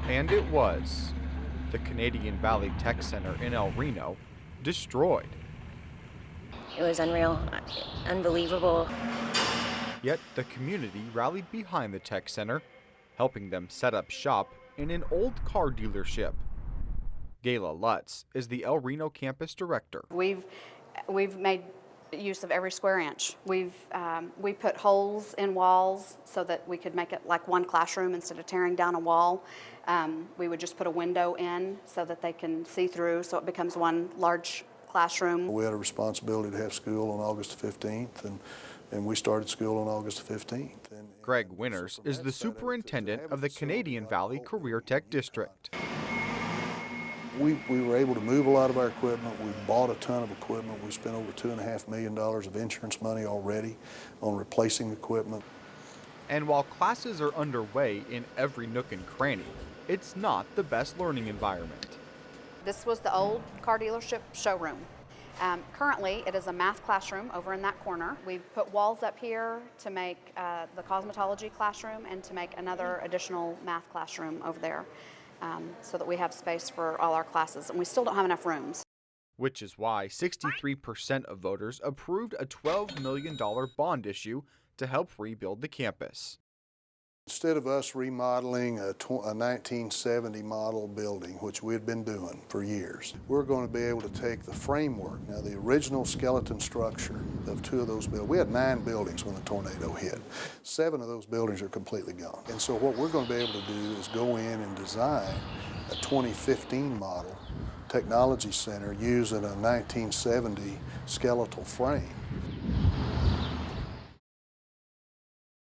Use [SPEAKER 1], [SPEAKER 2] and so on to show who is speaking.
[SPEAKER 1] And it was. The Canadian Valley Tech Center in El Reno destroyed.
[SPEAKER 2] It was unreal, unbelievable.
[SPEAKER 1] Yet the community rallied behind the tech center, helping them set up shop in an old car dealership. Gayla Lutz is the El Reno campus director.
[SPEAKER 3] We've made use of every square inch. We put holes in walls so that we could make it like one classroom instead of tearing down a wall. We would just put a window in so that they can see through, so it becomes one large classroom.
[SPEAKER 4] We had a responsibility to have school on August 15th, and we started school on August 15th.
[SPEAKER 1] Greg Winters is the superintendent of the Canadian Valley Career Tech District.
[SPEAKER 4] We were able to move a lot of our equipment. We bought a ton of equipment. We spent over $2.5 million of insurance money already on replacing equipment.
[SPEAKER 1] And while classes are underway in every nook and cranny, it's not the best learning environment.
[SPEAKER 3] This was the old car dealership showroom. Currently, it is a math classroom over in that corner. We've put walls up here to make the cosmetology classroom and to make another additional math classroom over there, so that we have space for all our classes, and we still don't have enough rooms.
[SPEAKER 1] Which is why 63% of voters approved a $12 million bond issue to help rebuild the campus.
[SPEAKER 4] Instead of us remodeling a 1970 model building, which we had been doing for years, we're going to be able to take the framework, now the original skeleton structure of 2 of those buildings. We had 9 buildings when the tornado hit. 7 of those buildings are completely gone. And so what we're going to be able to do is go in and design a 2015 model technology center using a 1970 skeletal frame.